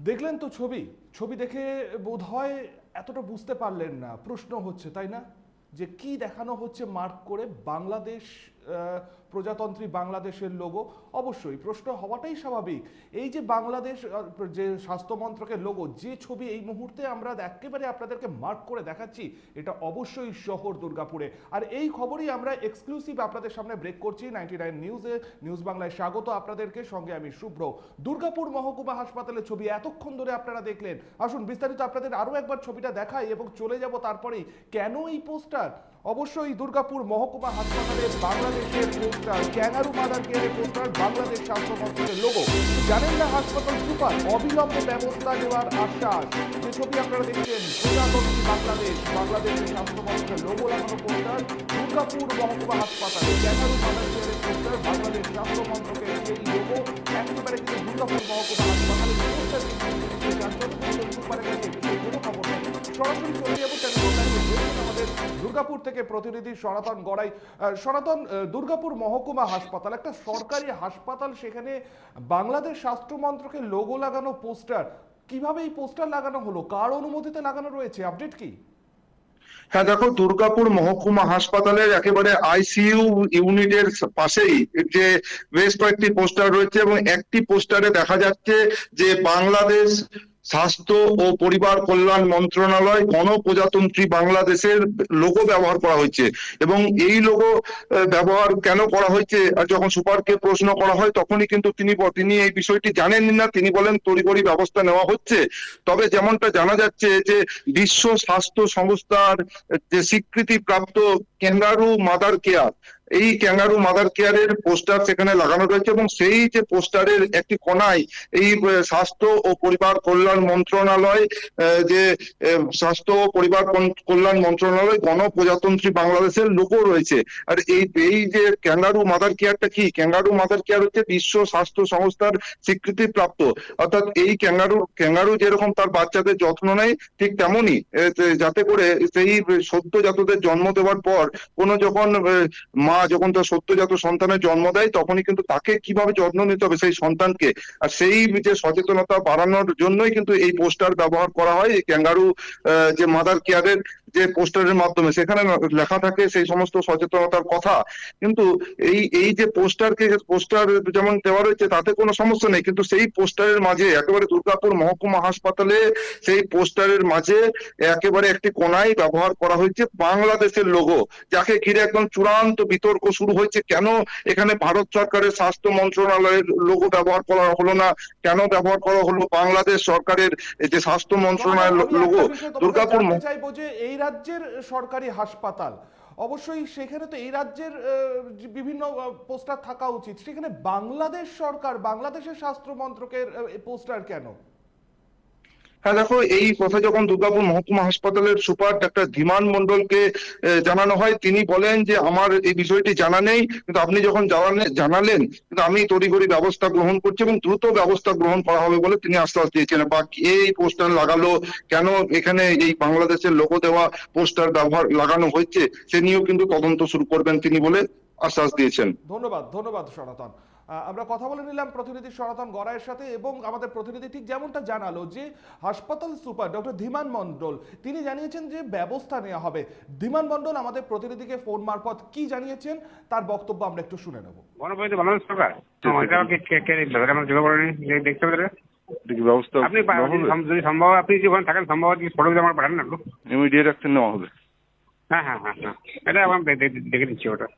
দেখলেন তো ছবি ছবি দেখে বোধহয় এতটা বুঝতে পারলেন না। প্রশ্ন হচ্ছে তাই না, যে কি দেখানো হচ্ছে মার্ক করে বাংলাদেশ, প্রজাতন্ত্রী বাংলাদেশের লোগো। অবশ্যই প্রশ্ন হওয়াটাই স্বাভাবিক। এই যে বাংলাদেশ, যে স্বাস্থ্য মন্ত্রকের লোগো, যে ছবি এই মুহূর্তে আমরা একেবারে আপনাদেরকে মার্ক করে দেখাচ্ছি, এটা অবশ্যই শহর দুর্গাপুরে। আর এই খবরই আমরা এক্সক্লুসিভ আপনাদের সামনে ব্রেক করছি 99 নিউজে। নিউজ বাংলায় স্বাগত আপনাদেরকে, সঙ্গে আমি শুভ্র। দুর্গাপুর মহকুমা হাসপাতালের ছবি এতক্ষণ ধরে আপনারা দেখলেন। আসুন বিস্তারিত আপনাদের আরো একবার ছবিটা দেখাই এবং চলে যাব তারপরেই কেন এই পোস্টার। অবশ্যই দুর্গাপুর মহকুমা হাসপাতালে বাংলাদেশের পোস্টার, ক্যাঙ্গারু মাদার কেয়ারের পোস্টার, বাংলাদেশ স্বাস্থ্য মন্ত্রকের লোগো। জানেন না হাসপাতাল সুপার অবিলম্বে ব্যবস্থা নেওয়ার আশ্বাস। যে ছবি আপনারা দেখছেন, প্রজাতন্ত্রী বাংলাদেশ, বাংলাদেশের স্বাস্থ্য মন্ত্রকের লোগো লাগানো পোস্টার, দুর্গাপুর মহকুমা হাসপাতালে ক্যাঙ্গারু মাদার কেয়ারের পোস্টার, বাংলাদেশ স্বাস্থ্য মন্ত্রকের সেই লোগো একেবারে কিন্তু দুর্গাপুর মহকুমা হাসপাতালে পোস্টার সুপারের কাছে কোনো খবর নেই। সরাসরি চলে যাবো আমাদের দুর্গাপুর থেকে প্রতিনিধি সনাতন গড়াই। সনাতন, দুর্গাপুর মহকুমা হাসপাতাল একটা সরকারি হাসপাতাল, সেখানে বাংলাদেশ স্বাস্থ্য মন্ত্রকের লোগো লাগানো পোস্টার, কিভাবে এই পোস্টার লাগানো হলো, কার অনুমতিতে লাগানো রয়েছে, আপডেট কি? হ্যাঁ দেখো, দুর্গাপুর মহকুমা হাসপাতালের একেবারে আইসিইউ ইউনিটের পাশেই যে বেশ কয়েকটি পোস্টার রয়েছে এবং একটি পোস্টারে দেখা যাচ্ছে যে বাংলাদেশ স্বাস্থ্য ও পরিবার কল্যাণ মন্ত্রণালয় গণপ্রজাতন্ত্রী বাংলাদেশের লোগো ব্যবহার করা হয়েছে। এবং এই লোগো ব্যবহার কেন করা হয়েছে, আর যখন সুপারকে প্রশ্ন করা হয় তখনই কিন্তু তিনি এই বিষয়টি জানেন না। তিনি বলেন তড়িঘড়ি ব্যবস্থা নেওয়া হচ্ছে। তবে যেমনটা জানা যাচ্ছে যে বিশ্ব স্বাস্থ্য সংস্থার যে স্বীকৃতি প্রাপ্ত ক্যাঙ্গারু মাদার কেয়ার, এই ক্যাঙ্গারু মাদার কেয়ারের পোস্টার সেখানে লাগানো রয়েছে এবং সেই যে পোস্টারের একটি কোনায় এই স্বাস্থ্য ও পরিবার কল্যাণ মন্ত্রণালয়, যে স্বাস্থ্য ও পরিবার কল্যাণ মন্ত্রণালয় গণপ্রজাতন্ত্রী বাংলাদেশের লোগো রয়েছে। আর এই যে ক্যাঙ্গারু মাদার কেয়ারটা কি, ক্যাঙ্গারু মাদার কেয়ার হচ্ছে বিশ্ব স্বাস্থ্য সংস্থার স্বীকৃতি প্রাপ্ত। অর্থাৎ এই ক্যাঙ্গারু যেরকম তার বাচ্চাদের যত্ন নেয়, ঠিক তেমনই যাতে করে সেই সদ্যজাতদের জন্ম দেওয়ার পর কোনো যখন মা যখন তার সদ্যজাত সন্তানের জন্ম দেয়, তখনই কিন্তু তাকে কিভাবে যত্ন নিতে হবে সেই সন্তানকে, আর সেই যে সচেতনতা বাড়ানোর জন্যই কিন্তু এই পোস্টার ব্যবহার করা হয়। এই ক্যাঙ্গারু যে মাদার কেয়ারের যে পোস্টারের মাধ্যমে সেখানে লেখা থাকে সেই সমস্ত সচেতনতার কথা। কিন্তু এই যে পোস্টার যেমন দেওয়া রয়েছে তাতে কোনো সমস্যা নেই, কিন্তু সেই পোস্টারের মাঝে একেবারে দুর্গাপুর মহকুমা হাসপাতালে সেই পোস্টারের মাঝে একেবারে একটি কোনায় ব্যবহার করা হয়েছে বাংলাদেশের লোগো, যাকে ঘিরে একদম চূড়ান্ত বিতর্ক শুরু হয়েছে। কেন এখানে ভারত সরকারের স্বাস্থ্য মন্ত্রণালয়ের লোগো ব্যবহার করা হলো না, কেন ব্যবহার করা হলো বাংলাদেশ সরকারের যে স্বাস্থ্য মন্ত্রণালয়ের লোগো? দুর্গাপুর চাইবো যে এই রাজ্যের সরকারি হাসপাতাল, অবশ্যই সেখানে তো এই রাজ্যের বিভিন্ন পোস্টার থাকা উচিত, সেখানে বাংলাদেশ সরকার, বাংলাদেশের স্বাস্থ্য মন্ত্রকের পোস্টার কেন? হ্যাঁ দেখো, এই কথা যখন দুর্গাপুর মহকুমা হাসপাতালের সুপার ডাক্তার ধীমান মণ্ডলকে জানানো হয়, তিনি বলেন যে আমার এই বিষয়টি জানা নেই, কিন্তু আপনি যখন জানালেন কিন্তু আমি তড়িঘড়ি ব্যবস্থা গ্রহণ করছি এবং দ্রুত ব্যবস্থা গ্রহণ করা হবে বলে তিনি আশ্বাস দিয়েছেন। বা এই পোস্টার লাগালো কেন, এখানে এই বাংলাদেশের লোগো দেওয়া পোস্টার লাগানো হয়েছে সে নিয়েও কিন্তু তদন্ত শুরু করবেন তিনি বলে আশ্বাস দিয়েছেন। ধন্যবাদ, ধন্যবাদ সনাতন। আমরা কথা বলে নিলাম প্রতিনিধি সনাতন গড়াইয়ের সাথে, এবং আমাদের প্রতিনিধি ঠিক যেমনটা জানালো যে হাসপাতাল সুপার ডক্টর ধীমান মণ্ডল তিনি জানিয়েছেন যে ব্যবস্থা নেওয়া হবে। ধীমান মণ্ডল আমাদের প্রতিনিধিকে ফোন মারফত কি জানিয়েছেন তার বক্তব্য আমরা একটু শুনে নেব। আপনি যদি সম্ভব আপনি যখন থাকেন সম্ভব ফটো আমার পাঠান না, ইমিডিয়েট অ্যাকশন নেওয়া হবে। হ্যাঁ হ্যাঁ হ্যাঁ হ্যাঁ, এটা আমি দেখে দিচ্ছি ওটা।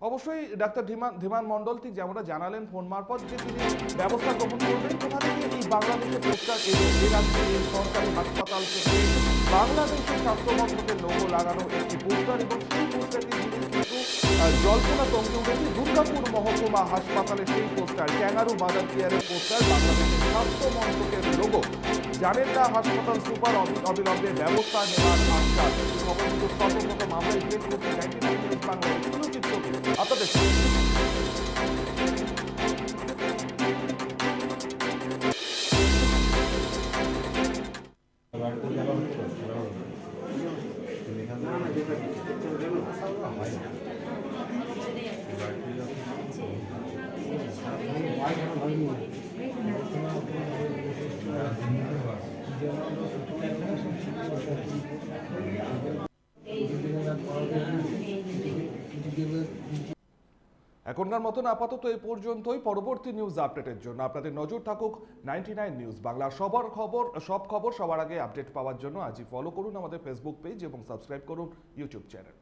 অবশ্যই ডাক্তার ধীমান মণ্ডল ঠিক যেমনটা জানালেন ফোন মারফত যে তিনি ব্যবস্থা গ্রহণ করবেন। কোথা থেকে এই বাংলাদেশের পোস্টার এলো, এ রাজ্যের সরকারি হাসপাতাল থেকে বাংলাদেশের স্বাস্থ্য মন্ত্রকের লোগো লাগানো একটি পোস্টার, এবং সেই পোস্টারটি কিন্তু জল্পনা চমকে উঠেছে দুর্গাপুর মহকুমা হাসপাতালের সেই পোস্টার, ক্যাঙ্গারু মাদার কেয়ারের পোস্টার, বাংলাদেশের স্বাস্থ্য মন্ত্রকের লোগো। জানেন না হাসপাতাল সুপার অবিলম্বে ব্যবস্থা নেওয়ার আশ্বাস। খবর কিন্তু সর্বপ্রথম মামলায় ব্রেক করতে 99 নিউজ বাংলা এক্সক্লুসিভ ছবি আপনাদের হয় এখনকার মতন আপাতত এই পর্যন্তই। পরবর্তী নিউজ আপডেটের জন্য আপনাদের নজর থাকুক 99 নিউজ বাংলা। সব খবর সবার আগে আপডেট পাওয়ার জন্য আজই ফলো করুন আমাদের ফেসবুক পেজ এবং সাবস্ক্রাইব করুন ইউটিউব চ্যানেল।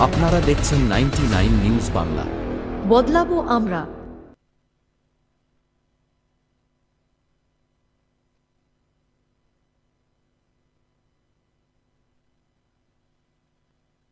আপনারা দেখছেন 99 নিউজ বাংলা। বদলাবো আমরা।